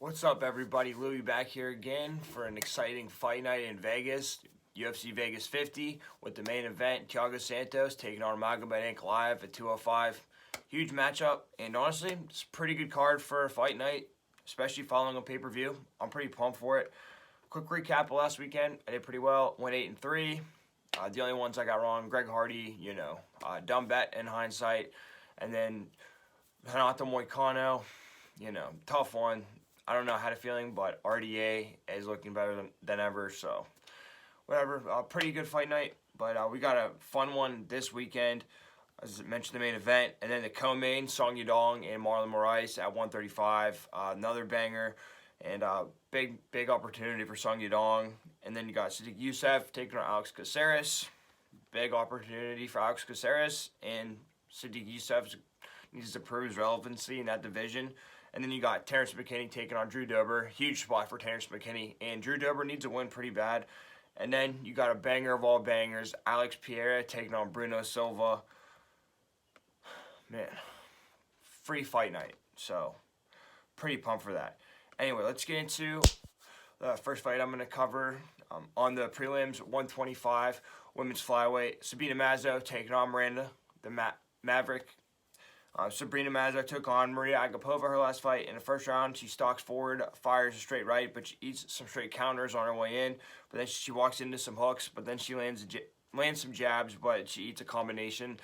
What's up, everybody? Louie back here again for an exciting fight night in Vegas, UFC Vegas 50, with the main event, Thiago Santos taking on Mazda Inc. live at 205. Huge matchup, and honestly, it's a pretty good card for a fight night, especially following a pay-per-view. I'm pretty pumped for it. Quick recap of last weekend, I did pretty well, went 8-3. The only ones I got wrong, Greg Hardy, dumb bet in hindsight, and then Renato Moicano, tough one. I don't know, I had a feeling, but RDA is looking better than ever, so whatever. Pretty good fight night, but we got a fun one this weekend. As I mentioned, the main event, and then the co-main, Song Yadong and Marlon Moraes at 135. Another banger, and big opportunity for Song Yadong. And then you got Sadiq Yusuff taking on Alex Caceres. Big opportunity for Alex Caceres, and Sadiq Yusuff needs to prove his relevancy in that division. And then you got Terrence McKinney taking on Drew Dober. Huge spot for Terrence McKinney. And Drew Dober needs a win pretty bad. And then you got a banger of all bangers, Alex Pierre taking on Bruno Silva. Man, free fight night. So, pretty pumped for that. Anyway, let's get into the first fight I'm going to cover. On the prelims, 125, women's flyweight. Sabina Mazda taking on Miranda, the Maverick. Sabrina Mazda took on Maria Agapova her last fight. In the first round, she stalks forward, fires a straight right, but she eats some straight counters on her way in. But then she walks into some hooks, but then she lands some jabs, but she eats a combination.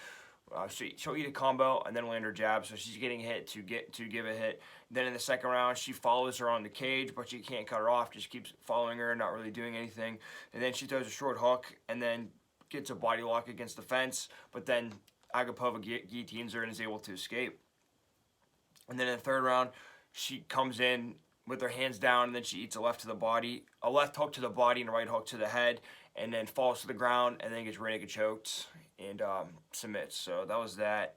She'll eat a combo and then land her jab, so she's getting hit to give a hit. Then in the second round, she follows her on the cage, but she can't cut her off, just keeps following her, not really doing anything. And then she throws a short hook and then gets a body lock against the fence, but then Agapova guillotines her and is able to escape. And then in the third round, she comes in with her hands down, and then she eats a left hook to the body and a right hook to the head, and then falls to the ground, and then gets rear naked choked and submits. So that was that.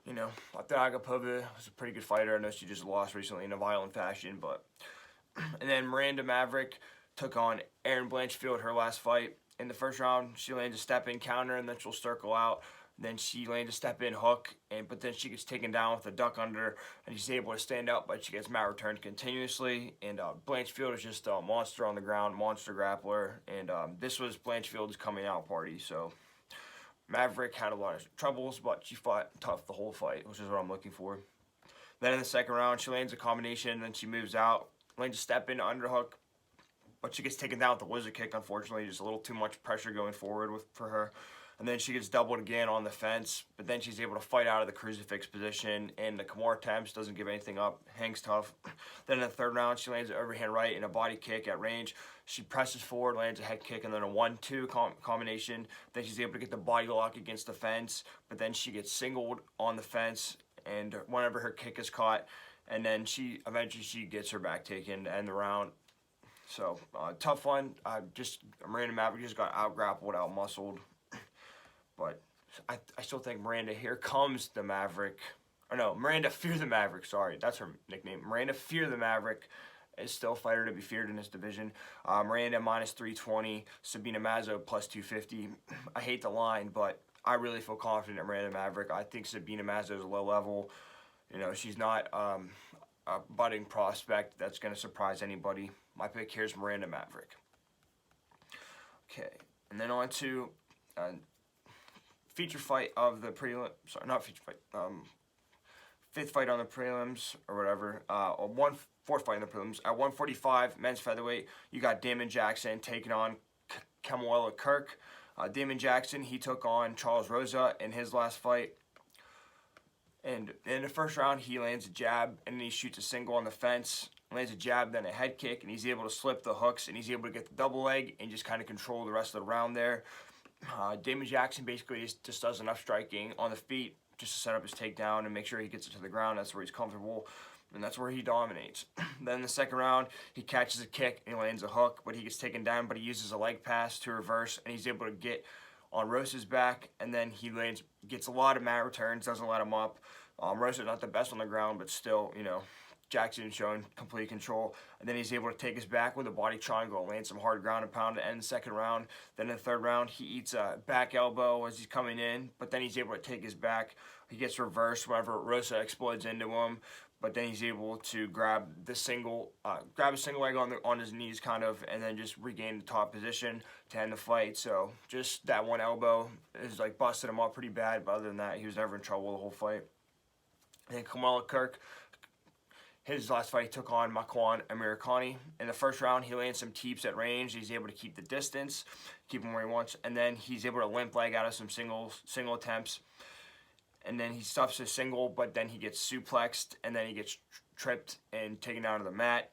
I thought Agapova was a pretty good fighter. I know she just lost recently in a violent fashion, but and then Miranda Maverick took on Erin Blanchfield her last fight. In the first round, she lands a step-in counter, and then she'll circle out. Then she lands a step-in hook, but then she gets taken down with a duck under, and she's able to stand up, but she gets mat returned continuously. And Blanchfield is just a monster on the ground, monster grappler. And this was Blanchfield's coming out party. So Maverick had a lot of troubles, but she fought tough the whole fight, which is what I'm looking for. Then in the second round, she lands a combination, and then she moves out, lands a step-in underhook, but she gets taken down with a wizard kick, unfortunately. Just a little too much pressure going forward for her. And then she gets doubled again on the fence, but then she's able to fight out of the crucifix position, and the Kimura attempts, doesn't give anything up, hangs tough. Then in the third round, she lands an overhand right and a body kick at range. She presses forward, lands a head kick, and then a 1-2 combination. Then she's able to get the body lock against the fence, but then she gets singled on the fence, and whenever her kick is caught, and then eventually she gets her back taken to end the round. So, tough one. Miranda Maverick just got out-grappled, out-muscled. But I still think Miranda, here comes the Maverick. Or no, Miranda Fear the Maverick, sorry. That's her nickname. Miranda Fear the Maverick is still a fighter to be feared in this division. Miranda minus 320, Sabina Mazda plus 250. I hate the line, but I really feel confident in Miranda Maverick. I think Sabina Mazda is a low level. She's not a budding prospect that's going to surprise anybody. My pick here is Miranda Maverick. Okay, and then on to feature fight of the prelim. Sorry, not feature fight. Fifth fight on the prelims or whatever. Fourth fight on the prelims at 145 men's featherweight. You got Damon Jackson taking on Kamuela Kirk. Damon Jackson, he took on Charles Rosa in his last fight. And in the first round, he lands a jab, and then he shoots a single on the fence, lands a jab, then a head kick, and he's able to slip the hooks, and he's able to get the double leg and just kind of control the rest of the round there. Damon Jackson basically just does enough striking on the feet just to set up his takedown and make sure he gets it to the ground. That's where he's comfortable, and that's where he dominates. Then in the second round, he catches a kick and he lands a hook, but he gets taken down, but he uses a leg pass to reverse, and he's able to get on Rosa's back, and then he gets a lot of mat returns, doesn't let him up. Rosa's not the best on the ground, but still, Jackson showing complete control. And then he's able to take his back with a body triangle, land some hard ground and pound to end the second round. Then in the third round, he eats a back elbow as he's coming in, but then he's able to take his back. He gets reversed whenever Rosa explodes into him. but then he's able to grab a single leg on his knees kind of, and then just regain the top position to end the fight. So just that one elbow is like busted him up pretty bad, but other than that, he was never in trouble the whole fight. And then Kamala Kirk, his last fight, he took on Makwan Amirkhani. In the first round, he landed some teeps at range. He's able to keep the distance, keep him where he wants, and then he's able to limp leg out of some single attempts. And then he stuffs his single, but then he gets suplexed, and then he gets tripped and taken down to the mat.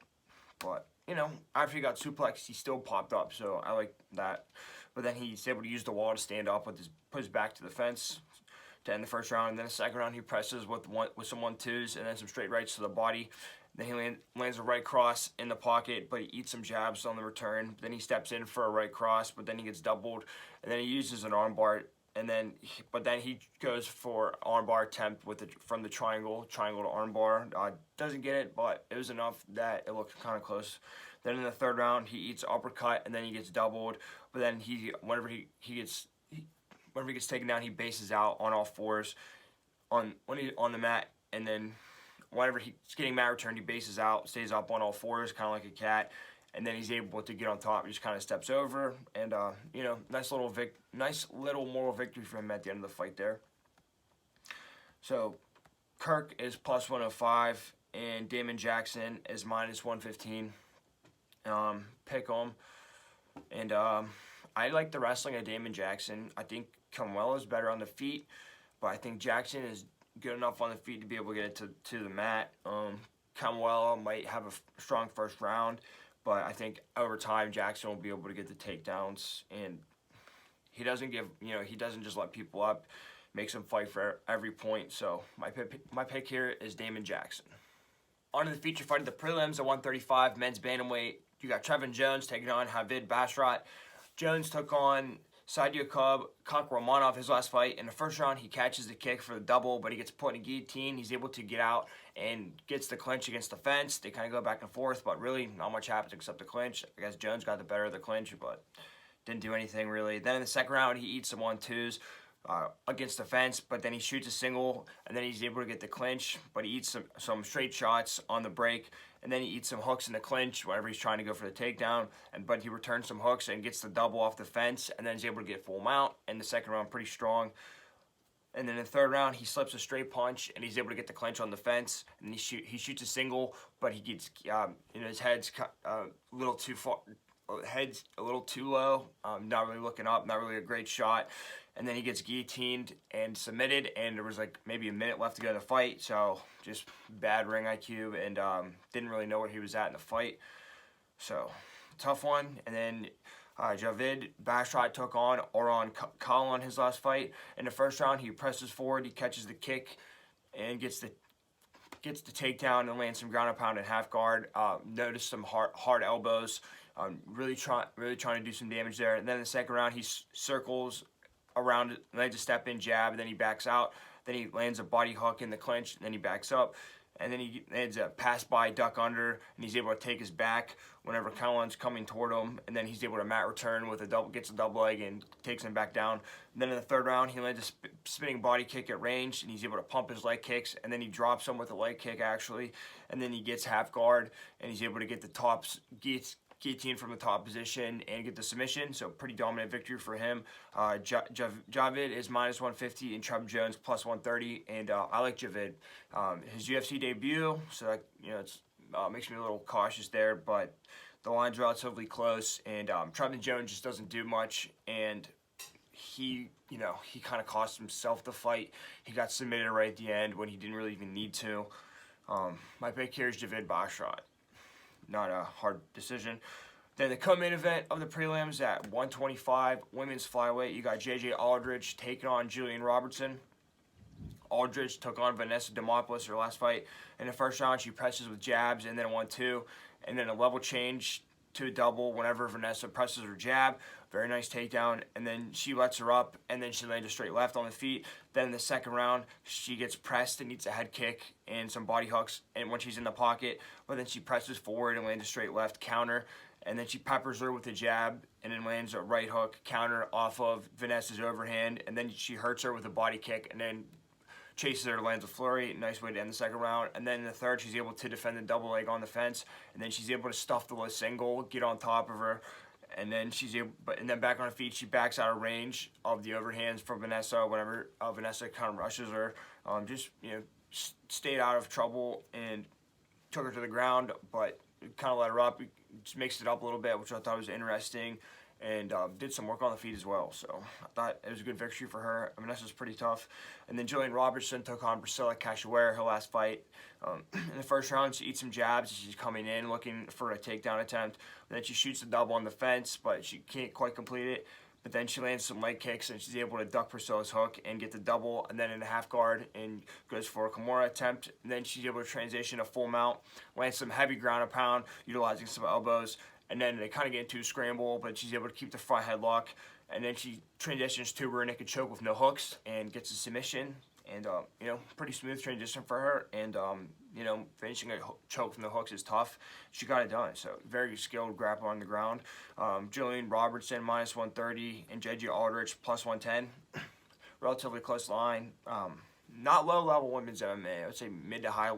But, you know, after he got suplexed, he still popped up, so I like that. But then he's able to use the wall to stand up with put his back to the fence to end the first round. And then the second round, he presses with some 1-2s and then some straight rights to the body. Then he lands a right cross in the pocket, but he eats some jabs on the return. Then he steps in for a right cross, but then he gets doubled. And then he uses an armbar. And then, but then he goes for armbar attempt from the triangle to armbar. Doesn't get it, but it was enough that it looked kind of close. Then in the third round, he eats uppercut, and then he gets doubled. But then whenever he gets taken down, he bases out on all fours on the mat, and then whenever he's getting mat returned, he bases out, stays up on all fours, kind of like a cat. And then he's able to get on top. He just kind of steps over, and you know, nice little moral victory for him at the end of the fight there. So Kirk is plus 105, and Damon Jackson is minus 115. Pick him, and I like the wrestling of Damon Jackson. I think Camuella's better on the feet, but I think Jackson is good enough on the feet to be able to get it to the mat. Camuella might have a strong first round, but I think over time Jackson will be able to get the takedowns, and he doesn't just let people up, makes them fight for every point. So my pick here is Damon Jackson. On to the feature fight of the prelims at 135 men's bantamweight. You got Trevin Jones taking on Javid Basharat. Jones took on Sadiq Kakhramonov his last fight. In the first round, he catches the kick for the double, but he gets put in a guillotine. He's able to get out and gets the clinch against the fence. They kind of go back and forth, but really not much happens except the clinch. I guess Jones got the better of the clinch, but didn't do anything really. Then in the second round, he eats some 1-2s against the fence, but then he shoots a single, and then he's able to get the clinch, but he eats some straight shots on the break, and then he eats some hooks in the clinch whenever he's trying to go for the takedown, but he returns some hooks and gets the double off the fence, and then he's able to get full mount. In the second round, pretty strong. And then in the third round, he slips a straight punch, and he's able to get the clinch on the fence, and he shoots a single, but he gets his head's a little too far. Head's a little too low, not really looking up, not really a great shot. And then he gets guillotined and submitted, and there was like maybe a minute left to go in the fight, so just bad ring IQ, and didn't really know where he was at in the fight. So, tough one. And then Javid Basharat took on Oran Khan his last fight. In the first round, he presses forward, he catches the kick, and gets the takedown and lands some ground and pound and half guard. Notice some hard elbows. Really trying to do some damage there. And then in the second round, he circles around, lands a step in jab, and then he backs out. Then he lands a body hook in the clinch, and then he backs up. And then he lands a pass by, duck under, and he's able to take his back whenever Khan's coming toward him. And then he's able to mat return with gets a double leg and takes him back down. And then in the third round, he lands a spinning body kick at range, and he's able to pump his leg kicks. And then he drops him with a leg kick, actually. And then he gets half guard, and he's able to get the guillotine from the top position and get the submission. So pretty dominant victory for him. Javid is minus 150 and Trevin Jones plus 130, and I like Javid. His UFC debut, so that, it's makes me a little cautious there, but the line's relatively close, and Trevin Jones just doesn't do much, and he kind of cost himself the fight. He got submitted right at the end when he didn't really even need to. My pick here is Javid Basharat. Not a hard decision. Then the co-main event of the prelims at 125, women's flyweight, you got J.J. Aldridge taking on Julian Robertson. Aldridge took on Vanessa Demopoulos her last fight. In the first round, she presses with jabs and then a 1-2, and then a level change to a double whenever Vanessa presses her jab. Very nice takedown, and then she lets her up, and then she lands a straight left on the feet. Then in the second round, she gets pressed and eats a head kick and some body hooks, and when she's in the pocket, but then she presses forward and lands a straight left counter, and then she peppers her with a jab, and then lands a right hook counter off of Vanessa's overhand, and then she hurts her with a body kick, and then chases her, lands a flurry. Nice way to end the second round. And then in the third, she's able to defend the double leg on the fence. And then she's able to stuff the low single, get on top of her. And then and then back on her feet, she backs out of range of the overhands from Vanessa. Whenever Vanessa kind of rushes her, just stayed out of trouble and took her to the ground, but kind of let her up. Just mixed it up a little bit, which I thought was interesting, and did some work on the feet as well. So I thought it was a good victory for her. Vanessa's pretty tough. And then Jillian Robertson took on Priscilla Caceres, her last fight. In the first round, she eats some jabs. She's coming in looking for a takedown attempt. And then she shoots the double on the fence, but she can't quite complete it. But then she lands some leg kicks, and she's able to duck Priscilla's hook and get the double, and then in a half guard, and goes for a Kimura attempt. And then she's able to transition a full mount, lands some heavy ground and pound, utilizing some elbows. And then they kind of get into a scramble, but she's able to keep the front headlock. And then she transitions to rear naked choke with no hooks and gets a submission. And, pretty smooth transition for her. And, finishing a choke from the hooks is tough. She got it done. So, very skilled grappler on the ground. Jillian Robertson, minus 130. And JJ Aldrich, plus 110. Relatively close line. Not low-level women's MMA. I would say mid to high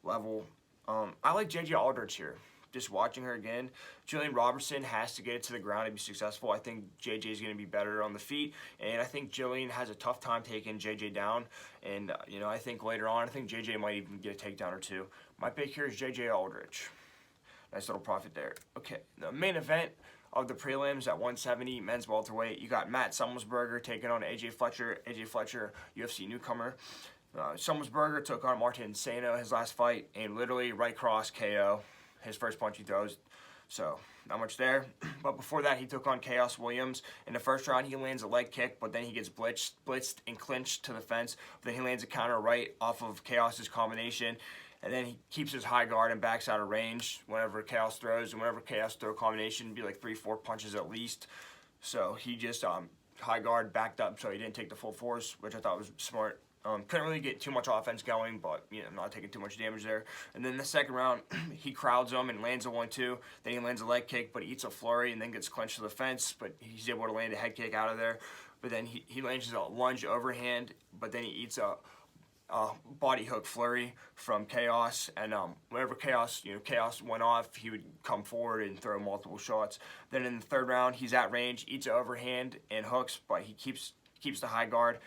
level. I like JJ Aldrich here. Just watching her again, Jillian Robertson has to get it to the ground to be successful. I think JJ is going to be better on the feet, and I think Jillian has a tough time taking JJ down. And I think later on, I think JJ might even get a takedown or two. My pick here is JJ Aldrich. Nice little profit there. Okay, the main event of the prelims at 170 men's welterweight, you got Matt Summelsberger taking on AJ Fletcher. AJ Fletcher, UFC newcomer. Summelsberger took on Martin Sano his last fight, and literally right cross KO. His first punch he throws, so not much there. But before that, he took on Chaos Williams. In the first round, he lands a leg kick, but then he gets blitzed and clinched to the fence. But then he lands a counter right off of Chaos's combination, and then he keeps his high guard and backs out of range whenever Chaos throws. And whenever Chaos throw a combination, it'd be like 3-4 punches at least. So he just high guard backed up, so he didn't take the full force, which I thought was smart. Couldn't really get too much offense going, but, not taking too much damage there. And then the second round, he crowds him and lands a 1-2. Then he lands a leg kick, but he eats a flurry and then gets clinched to the fence, but he's able to land a head kick out of there. But then he lands a lunge overhand, but then he eats a body hook flurry from Chaos. And whenever Chaos went off, he would come forward and throw multiple shots. Then in the third round, he's at range, eats an overhand and hooks, but he keeps the high guard,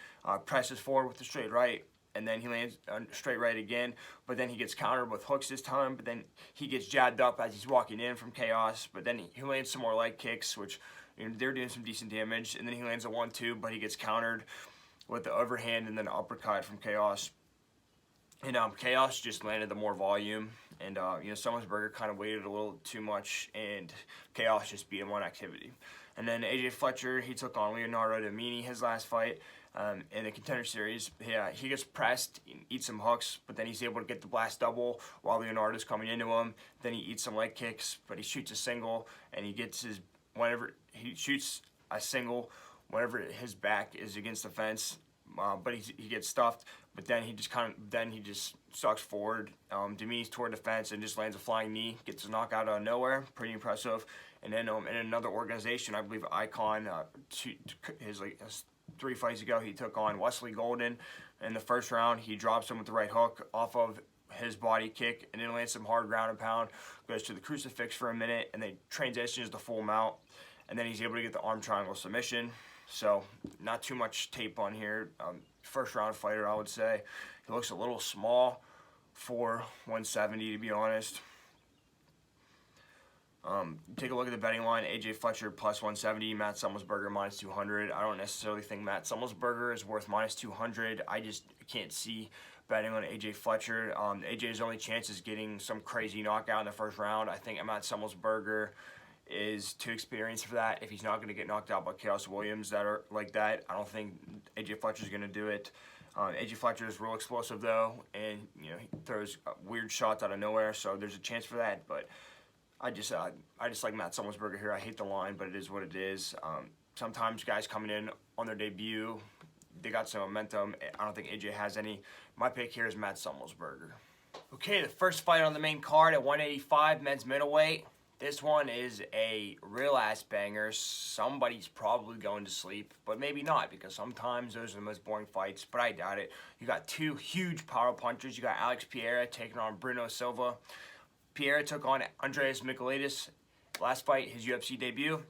presses forward with the straight right, and then he lands a straight right again, but then he gets countered with hooks this time, but then he gets jabbed up as he's walking in from Chaos, but then he lands some more leg kicks, which they're doing some decent damage, and then he lands a 1-2, but he gets countered with the overhand and then an uppercut from Chaos. And Chaos just landed the more volume, and Summelsberger kind of waited a little too much, and Chaos just beat him on activity. And then AJ Fletcher, he took on Leonardo Domini his last fight in the Contender Series. He gets pressed, eats some hooks, but then he's able to get the blast double while Leonardo's coming into him. Then he eats some leg kicks, but he shoots a single, and whenever he shoots a single, whenever his back is against the fence, but he gets stuffed. But then he just sucks forward. Domini's toward the fence and just lands a flying knee, gets a knockout out of nowhere. Pretty impressive. And then in another organization, I believe Icon, 3 fights ago, he took on Wesley Golden. In the first round, he drops him with the right hook off of his body kick, and then lands some hard ground and pound, goes to the crucifix for a minute, and then transitions to full mount. And then he's able to get the arm triangle submission. So not too much tape on here. First round fighter, I would say. He looks a little small for 170, to be honest. Take a look at the betting line. AJ Fletcher plus 170, Matt Summelsberger minus 200. I don't necessarily think Matt Summelsberger is worth minus 200. I just can't see betting on AJ Fletcher. AJ's only chance is getting some crazy knockout in the first round. I think Matt Summelsberger is too experienced for that. If he's not going to get knocked out by Chaos Williams that are like that, I don't think AJ Fletcher's going to do it. AJ Fletcher is real explosive though, and he throws weird shots out of nowhere, so there's a chance for that. But I just like Matt Summelsberger here. I hate the line, but it is what it is. Sometimes guys coming in on their debut, they got some momentum. I don't think AJ has any. My pick here is Matt Summelsberger. Okay, the first fight on the main card at 185 men's middleweight. This one is a real ass banger. Somebody's probably going to sleep, but maybe not, because sometimes those are the most boring fights, but I doubt it. You got two huge power punchers. You got Pierre taking on Bruno Silva. Pierre took on Andreas Michailidis last fight, his UFC debut.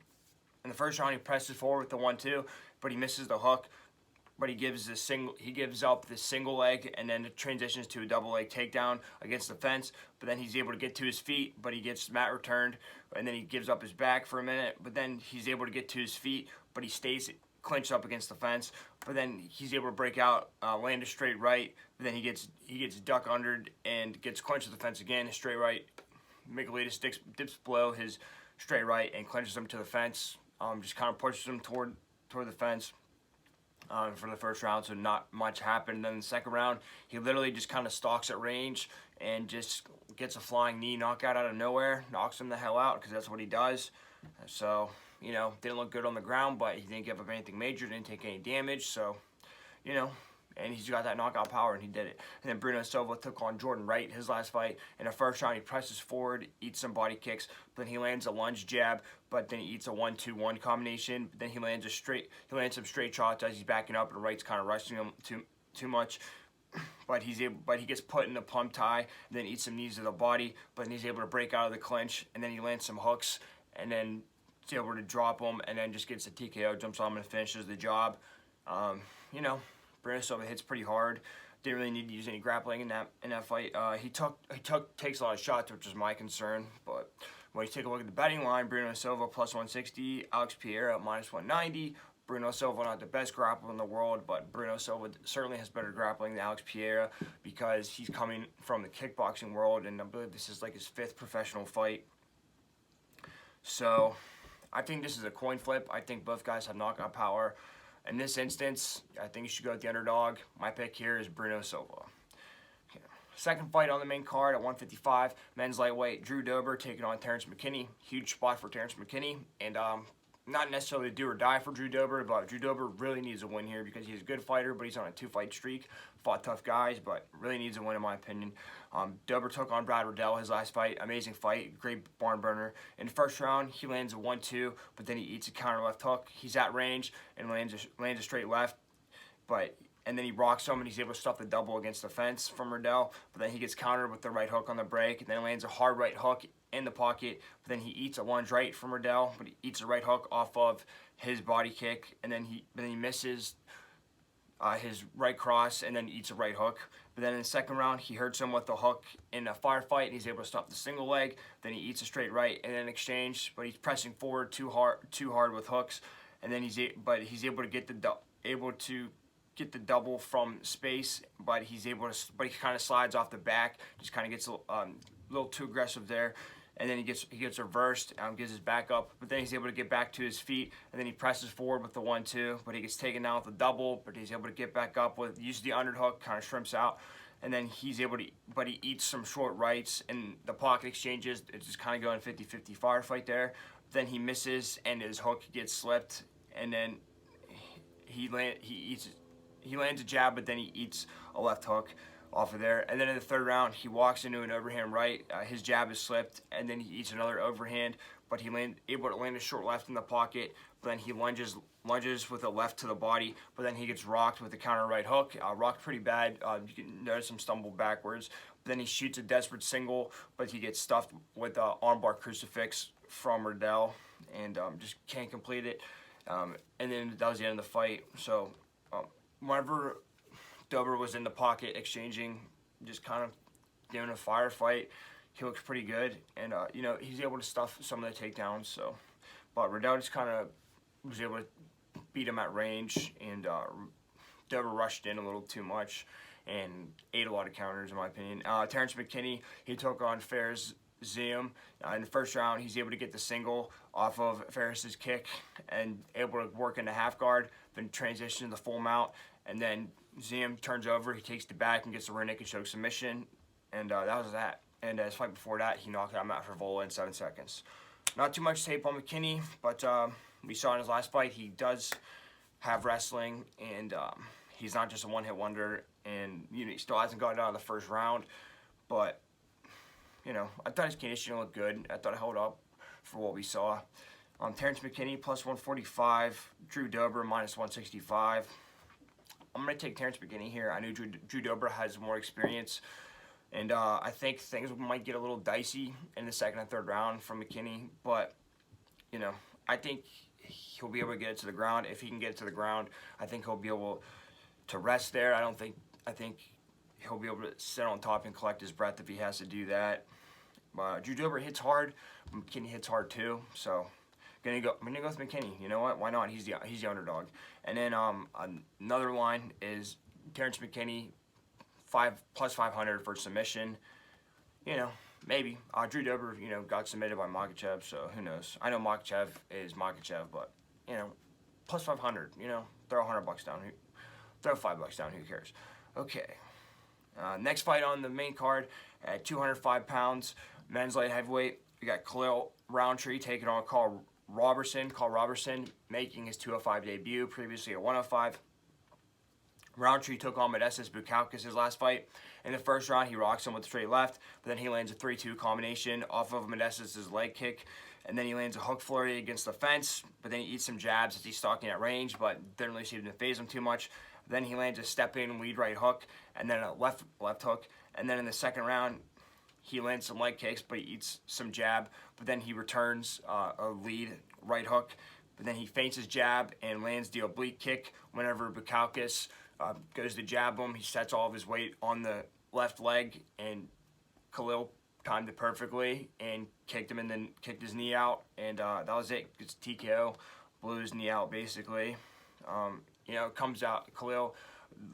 In the first round, he presses forward with the 1-2, but he misses the hook. But he gives up the single leg, and then it transitions to a double leg takedown against the fence. But then he's able to get to his feet, but he gets mat returned, and then he gives up his back for a minute. But then he's able to get to his feet, but he stays clinched up against the fence. But then he's able to break out, land a straight right. But then he gets duck undered and gets clinched to the fence again, a straight right. Michailidis dips below his straight right and clinches him to the fence. Just kind of pushes him toward the fence. For the first round, so not much happened. Then the second round, he literally just kind of stalks at range and just gets a flying knee knockout out of nowhere, knocks him the hell out, because that's what he does. So, you know, didn't look good on the ground, but he didn't give up anything major, didn't take any damage, so, you know, and he's got that knockout power, and he did it. And then Bruno Silva took on Jordan Wright, his last fight. In the first round, he presses forward, eats some body kicks, then he lands a lunge jab, but then he eats a 1-2-1 combination. Then he lands some straight shots as he's backing up, and Wright's kind of rushing him too much. But he gets put in the pump tie, and then eats some knees to the body, but then he's able to break out of the clinch, and then he lands some hooks, and then he's able to drop him, and then just gets a TKO, jumps on him, and finishes the job. You know, Bruno Silva hits pretty hard. Didn't really need to use any grappling in that fight. He takes a lot of shots, which is my concern. But when you take a look at the betting line, Bruno Silva plus 160, Pierre at minus 190. Bruno Silva not the best grappler in the world, but Bruno Silva certainly has better grappling than Pierre, because he's coming from the kickboxing world, and I believe this is like his 5th professional fight. So I think this is a coin flip. I think both guys have knockout power. In this instance, I think you should go with the underdog. My pick here is Bruno Silva. Okay. Second fight on the main card at 155, men's lightweight, Drew Dober taking on Terrence McKinney. Huge spot for Terrence McKinney, and not necessarily do or die for Drew Dober, but Drew Dober really needs a win here, because he's a good fighter, but he's on a 2-fight streak. Fought tough guys, but really needs a win in my opinion. Dober took on Brad Riddell his last fight. Amazing fight, great barn burner. In the first round, he lands a 1-2, but then he eats a counter left hook. He's at range and lands a straight left, and then he rocks him, and he's able to stuff the double against the fence from Riddell. But then he gets countered with the right hook on the break, and then lands a hard right hook in the pocket. But then he eats a lunge right from Riddell, but he eats a right hook off of his body kick, and then he misses his right cross, and then eats a right hook. But then in the second round, he hurts him with the hook in a firefight, and he's able to stop the single leg. Then he eats a straight right, and then exchange, but he's pressing forward too hard with hooks, and then he's able to get the double from space, but he kind of slides off the back, just kind of gets a little too aggressive there. And then he gets reversed, gives his back up, but then he's able to get back to his feet, and then he presses forward with the 1-2, but he gets taken down with the double, but he's able to get back up with, use the underhook, kind of shrimps out, and then he eats some short rights, and the pocket exchanges, it's just kind of going 50-50 firefight there. Then he misses, and his hook gets slipped, and then he lands a jab, but then he eats a left hook off of there. And then in the third round, he walks into an overhand right. His jab is slipped, and then he eats another overhand, but able to land a short left in the pocket. But then he lunges with a left to the body, but then he gets rocked with a counter right hook. Rocked pretty bad. You can notice him stumble backwards. But then he shoots a desperate single, but he gets stuffed with an armbar crucifix from Riddell, and just can't complete it. And then that was the end of the fight. So whenever Dober was in the pocket exchanging, just kind of doing a firefight, he looks pretty good, and you know, he's able to stuff some of the takedowns. So, but Riddell just kind of was able to beat him at range, and Dober rushed in a little too much and ate a lot of counters, in my opinion. Terrence McKinney, he took on Ferris Zium. In the first round, he's able to get the single off of Ferris's kick and able to work into half guard, then transition to the full mount, and then Zium turns over, he takes the back and gets the rear naked choke submission, and that was that. And his fight before that, he knocked out Matt Frivola in 7 seconds. Not too much tape on McKinney, but we saw in his last fight, he does have wrestling, and he's not just a one-hit wonder, and you know, he still hasn't gotten out of the first round, but you know, I thought his conditioning looked good. I thought it held up for what we saw. Terrence McKinney plus 145, Drew Dober minus 165. I'm going to take Terrence McKinney here. I know Drew Dober has more experience, and I think things might get a little dicey in the second and third round from McKinney, but, you know, I think he'll be able to get it to the ground. If he can get it to the ground, I think he'll be able to rest there. I think he'll be able to sit on top and collect his breath if he has to do that. Drew Dober hits hard. McKinney hits hard too, so I'm gonna go with McKinney. You know what? Why not? He's the underdog. And then another line is Terrence McKinney plus 500 for submission. You know, maybe. Drew Dober, you know, got submitted by Makhachev, so who knows? I know Makhachev is Makhachev, but, you know, plus 500, you know, throw $100 down. Throw $5 down, who cares? Okay. Next fight on the main card at 205 pounds, men's light heavyweight. We got Khalil Roundtree taking on Carl Roberson. Carl Roberson making his 205 debut, previously at 105. Roundtree took on Modestas Bukauskas his last fight. In the first round, he rocks him with a straight left, but then he lands a 3-2 combination off of Modestas' leg kick, and then he lands a hook flurry against the fence, but then he eats some jabs as he's stalking at range, but didn't really seem to phase him too much. Then he lands a step-in lead right hook, and then a left hook, and then in the second round, he lands some leg kicks, but he eats some jab, but then he returns a lead right hook, but then he feints his jab and lands the oblique kick whenever Bukauskas goes to jab him. He sets all of his weight on the left leg, and Khalil timed it perfectly and kicked him and then kicked his knee out, and that was it. It's TKO, blew his knee out basically. You know, comes out, Khalil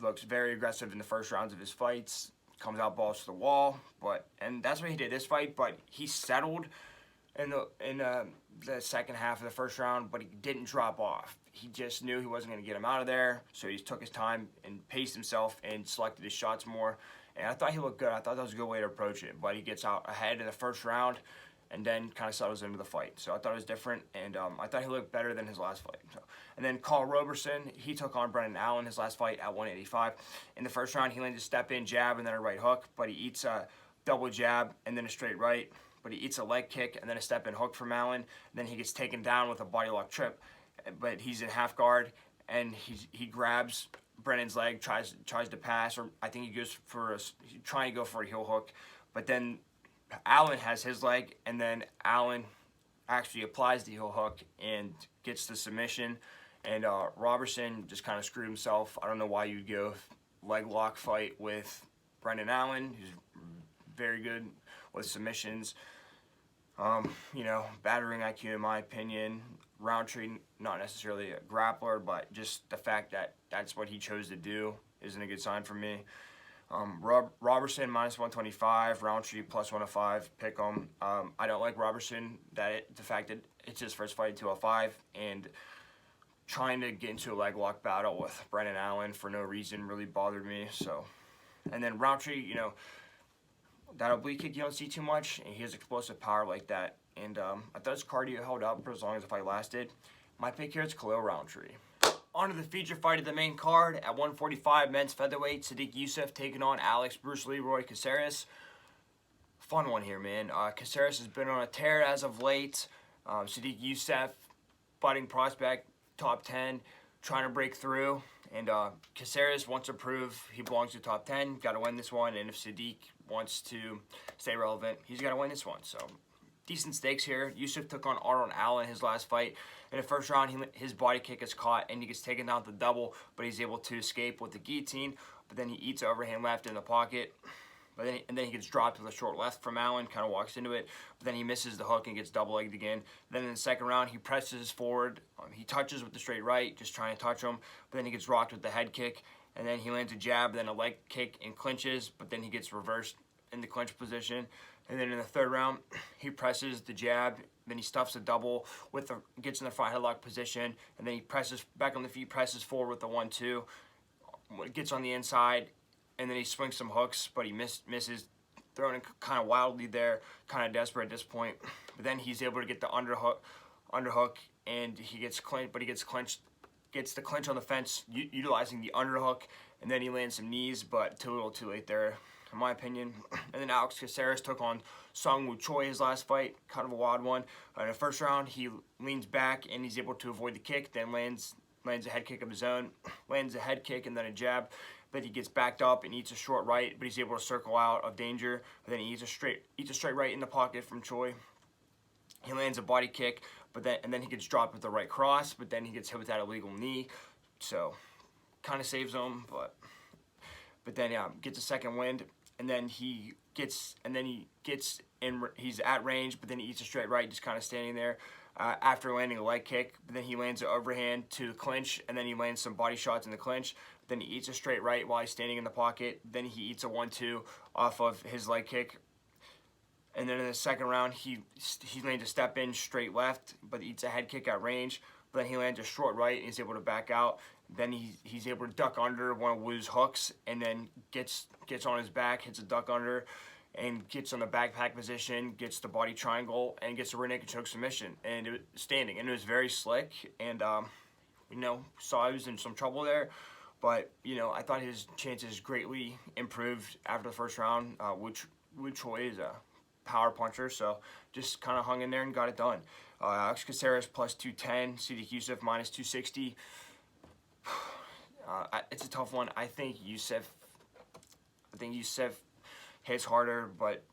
looks very aggressive in the first rounds of his fights, comes out balls to the wall, and that's what he did this fight, but he settled in the second half of the first round, but he didn't drop off. He just knew he wasn't going to get him out of there, so he took his time and paced himself and selected his shots more, and I thought he looked good. I thought that was a good way to approach it, but he gets out ahead in the first round and then kind of settles into the fight. So I thought it was different, and I thought he looked better than his last fight. So, and then Carl Roberson, he took on Brendan Allen his last fight at 185. In the first round, he lands a step-in jab and then a right hook, but he eats a double jab and then a straight right, but he eats a leg kick and then a step-in hook from Allen. Then he gets taken down with a body lock trip, but he's in half guard, and he grabs Brendan's leg, tries to pass, or I think he goes for trying to go for a heel hook, but then Allen has his leg, and then Allen actually applies the heel hook and gets the submission, and Roberson just kind of screwed himself. I don't know why you'd go leg lock fight with Brendan Allen, who's very good with submissions. You know, battering IQ in my opinion. Roundtree, not necessarily a grappler, but just the fact that that's what he chose to do isn't a good sign for me. Roberson minus 125, Roundtree plus 105, pick him. I don't like Roberson, the fact that it's his first fight at 205, and trying to get into a leg lock battle with Brendan Allen for no reason really bothered me. So, and then Roundtree, you know, that oblique kick you don't see too much, and he has explosive power like that. And I thought his cardio held up for as long as the fight lasted. My pick here is Khalil Roundtree. On to the feature fight of the main card at 145 men's featherweight. Sadiq Yusuff taking on Alex Bruce Leroy Caceres. Fun one here, man. Caceres has been on a tear as of late. Sadiq Yusuff, budding prospect, top 10, trying to break through. And Caceres wants to prove he belongs to top 10. Got to win this one. And if Sadiq wants to stay relevant, he's got to win this one. So, decent stakes here. Yusuff took on Aaron Allen his last fight. In the first round, his body kick is caught, and he gets taken down to the double, but he's able to escape with the guillotine. But then he eats overhand left in the pocket. And then he gets dropped with a short left from Allen, kind of walks into it. But then he misses the hook and gets double-legged again. Then in the second round, he presses forward. He touches with the straight right, just trying to touch him. But then he gets rocked with the head kick. And then he lands a jab, then a leg kick and clinches. But then he gets reversed in the clinch position. And then in the third round, he presses the jab, then he stuffs a double, gets in the front headlock position, and then he presses back on the feet, presses forward with the 1-2, gets on the inside, and then he swings some hooks, but he misses, throwing it kind of wildly there, kind of desperate at this point. But then he's able to get the underhook, and he gets clinched, but he gets the clinch on the fence, utilizing the underhook, and then he lands some knees, but too little too late there, in my opinion. And then Alex Caceres took on Song Woo Choi his last fight, kind of a wild one. In the first round, he leans back and he's able to avoid the kick, then lands a head kick of his own, lands a head kick and then a jab. But he gets backed up and eats a short right, but he's able to circle out of danger. But then he eats a straight right in the pocket from Choi. He lands a body kick, and then he gets dropped with the right cross, but then he gets hit with that illegal knee. So kind of saves him, but then gets a second wind, and then he's at range, but then he eats a straight right, just kind of standing there. After landing a leg kick, but then he lands an overhand to the clinch, and then he lands some body shots in the clinch. Then he eats a straight right while he's standing in the pocket. Then he eats a 1-2 off of his leg kick. And then in the second round, he lands a step in straight left, but he eats a head kick at range. But then he lands a short right and he's able to back out. Then he's able to duck under one of Woo's hooks, and then gets on his back, hits a duck under, and gets on the backpack position, gets the body triangle, and gets a rear naked choke submission, and it was standing. And it was very slick, and saw he was in some trouble there. But, I thought his chances greatly improved after the first round. Woo Choi is a power puncher, so just kind of hung in there and got it done. Alex Caceres plus 210, Sadiq Yusuff minus 260. It's a tough one. I think Yusuff hits harder, but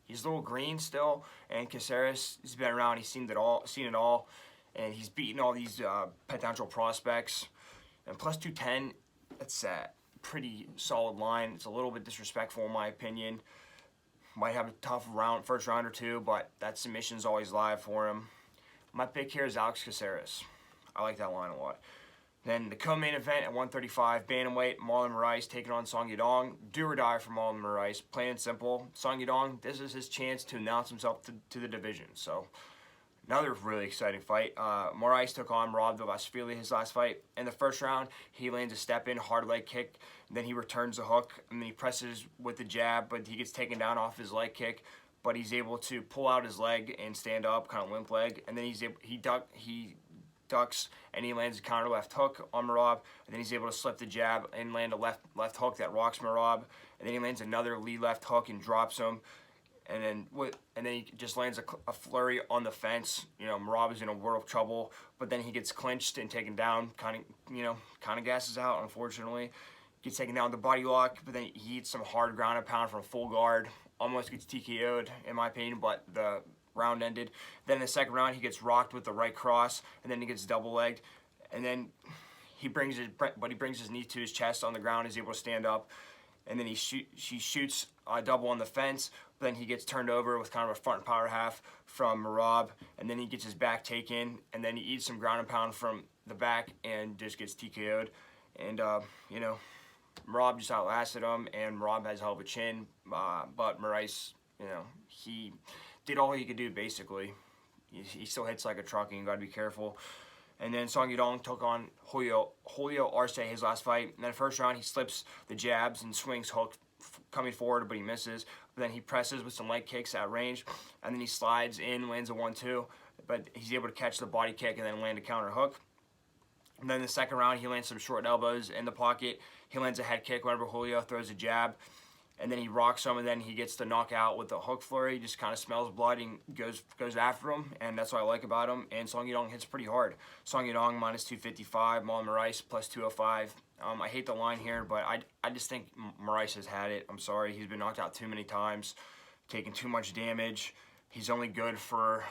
he's a little green still. And Caceres, he's been around. He's seen it all, and he's beaten all these potential prospects. And plus 210, that's a pretty solid line. It's a little bit disrespectful in my opinion. Might have a tough first round or two, but that submission's always live for him. My pick here is Alex Caceres. I like that line a lot. Then the co-main event at 135, bantamweight, Marlon Moraes taking on Song Yadong. Do or die for Marlon Moraes, plain and simple. Song Yadong, this is his chance to announce himself to the division. So another really exciting fight. Moraes took on Blachowicz his last fight. In the first round, he lands a step-in, hard leg kick. Then he returns the hook, and then he presses with the jab, but he gets taken down off his leg kick. But he's able to pull out his leg and stand up, kind of limp leg. And then he ducks, and he lands a counter left hook on Merab, and then he's able to slip the jab and land a left hook that rocks Merab, and then he lands another lead left hook and drops him, and then he just lands a flurry on the fence. Merab is in a world of trouble, but then he gets clinched and taken down, kind of gasses out, unfortunately. Gets taken down with the body lock, but then he eats some hard ground and pound from full guard, almost gets TKO'd in my opinion, but the round ended. Then in the second round, he gets rocked with the right cross, and then he gets double-legged, and then he brings his knee to his chest on the ground, is able to stand up, and then he shoots a double on the fence, but then he gets turned over with kind of a front and power half from Merab, and then he gets his back taken, and then he eats some ground and pound from the back and just gets TKO'd, and Merab just outlasted him, and Merab has a hell of a chin, but Moraes, he did all he could do, basically. He still hits like a truck, and you got to be careful. And then Song Yadong took on Julio Arce his last fight. In the first round, he slips the jabs and swings hook coming forward, but he misses. But then he presses with some leg kicks at range, and then he slides in, lands a 1-2, but he's able to catch the body kick and then land a counter hook. And then in the second round, he lands some short elbows in the pocket. He lands a head kick whenever Julio throws a jab. And then he rocks him, and then he gets the knockout with the hook flurry. He just kind of smells blood and goes after him, and that's what I like about him. And Song Yadong hits pretty hard. Song Yadong minus 255, Marlon Moraes plus 205. I hate the line here, but I just think Moraes has had it. I'm sorry. He's been knocked out too many times, taking too much damage. He's only good for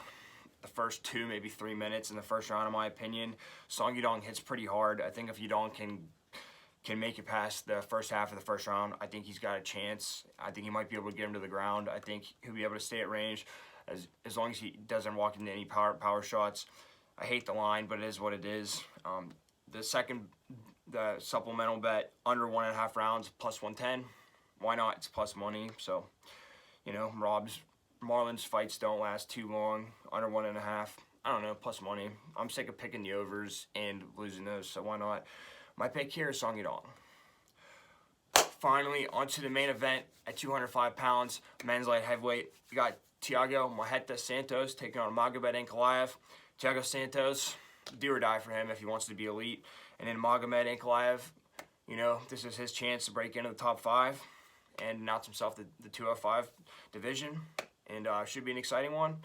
the first 2, maybe 3 minutes in the first round, in my opinion. Song Yadong hits pretty hard. I think if Yadong can make it past the first half of the first round, I think he's got a chance. I think he might be able to get him to the ground. I think he'll be able to stay at range as long as he doesn't walk into any power shots. I hate the line, but it is what it is. The supplemental bet, under 1.5 rounds, plus 110. Why not? It's plus money. So, Marlon's fights don't last too long. Under 1.5. I don't know, plus money. I'm sick of picking the overs and losing those, so why not? My pick here is Song Yadong. Finally, onto the main event at 205 pounds, men's light heavyweight. We got Thiago Santos taking on Magomed Ankalaev. Thiago Santos, do or die for him if he wants to be elite. And then Magomed Ankalaev, this is his chance to break into the top 5 and announce himself the 205 division, and should be an exciting one.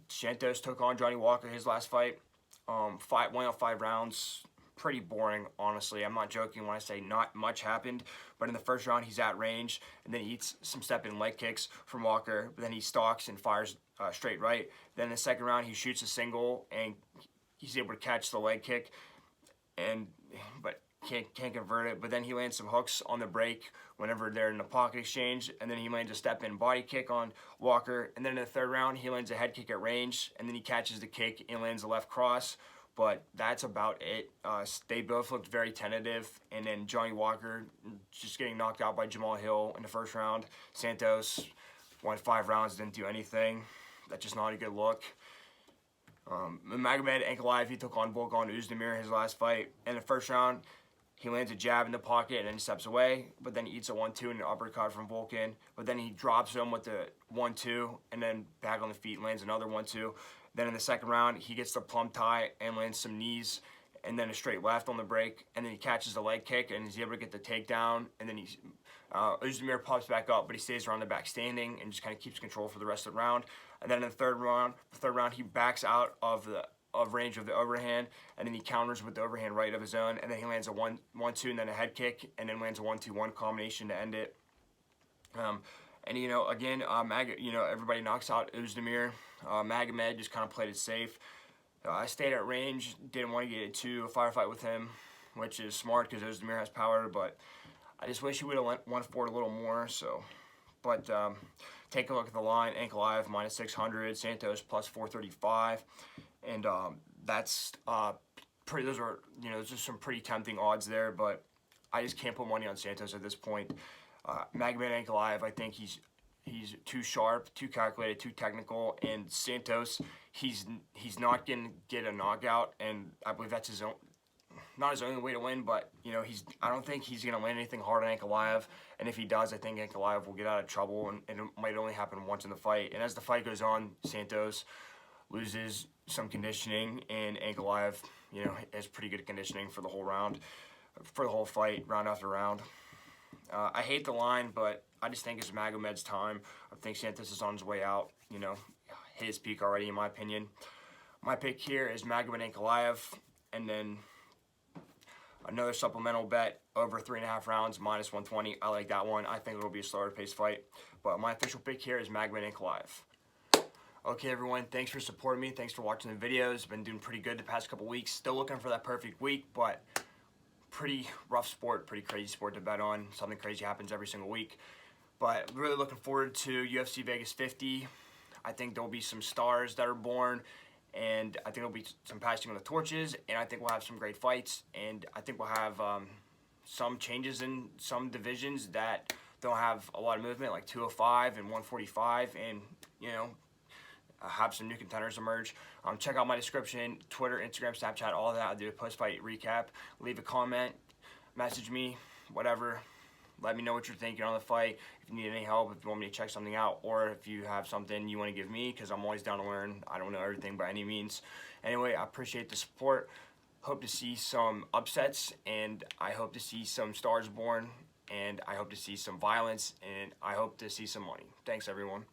Santos took on Johnny Walker his last fight. 1 out of 5 rounds. Pretty boring, honestly. I'm not joking when I say not much happened, but in the first round he's at range, and then he eats some step-in leg kicks from Walker, but then he stalks and fires straight right. Then in the second round he shoots a single, and he's able to catch the leg kick, but can't convert it. But then he lands some hooks on the break whenever they're in the pocket exchange, and then he lands a step-in body kick on Walker, and then in the third round he lands a head kick at range, and then he catches the kick and lands a left cross. But that's about it. They both looked very tentative, and then Johnny Walker just getting knocked out by Jamal Hill in the first round. Santos won 5 rounds, didn't do anything. That's just not a good look. Magomed Ankalaev, he took on Volkan Oezdemir his last fight. In the first round, he lands a jab in the pocket and then he steps away, but then he eats a 1-2 and an uppercut from Volkan. But then he drops him with the 1-2 and then back on the feet lands another 1-2. Then in the second round, he gets the plum tie and lands some knees and then a straight left on the break. And then he catches the leg kick and he's able to get the takedown. And then Oezdemir pops back up, but he stays around the back standing and just kind of keeps control for the rest of the round. And then in the third round, he backs out of range of the overhand, and then he counters with the overhand right of his own, and then he lands a 1-2 and then a head kick, and then lands a 1-2-1 combination to end it. And again, everybody knocks out Oezdemir. Magomed just kind of played it safe. I stayed at range, didn't want to get into a firefight with him, which is smart because Oezdemir has power, but I just wish he would have went for it a little more. But take a look at the line: Ankalaev -600, Santos +435, and that's those are there's just some pretty tempting odds there, but I just can't put money on Santos at this point. Magomed Ankalaev, I think he's too sharp, too calculated, too technical, and Santos, he's not gonna get a knockout, and I believe that's not his only way to win, but I don't think he's gonna land anything hard on Ankalaev, and if he does, I think Ankalaev will get out of trouble, and it might only happen once in the fight. And as the fight goes on, Santos loses some conditioning, and Ankalaev, has pretty good conditioning for the whole round, for the whole fight, round after round. I hate the line, but I just think it's Magomed's time. I think Santos is on his way out. Hit his peak already, in my opinion. My pick here is Magomed Ankalaev, and then another supplemental bet over 3.5 rounds, -120. I like that one. I think it'll be a slower paced fight. But my official pick here is Magomed Ankalaev. Okay, everyone, thanks for supporting me. Thanks for watching the videos. Been doing pretty good the past couple weeks. Still looking for that perfect week, but pretty rough sport, pretty crazy sport to bet on. Something crazy happens every single week. But really looking forward to UFC Vegas 50. I think there'll be some stars that are born, and I think there'll be some passing of the torches, and I think we'll have some great fights, and I think we'll have some changes in some divisions that don't have a lot of movement, like 205 and 145, and have some new contenders emerge. Check out my description, Twitter, Instagram, Snapchat, all that. I'll do a post-fight recap. Leave a comment, message me, whatever. Let me know what you're thinking on the fight. If you need any help, if you want me to check something out, or if you have something you want to give me, because I'm always down to learn. I don't know everything by any means. Anyway, I appreciate the support. Hope to see some upsets, and I hope to see some stars born, and I hope to see some violence, and I hope to see some money. Thanks, everyone.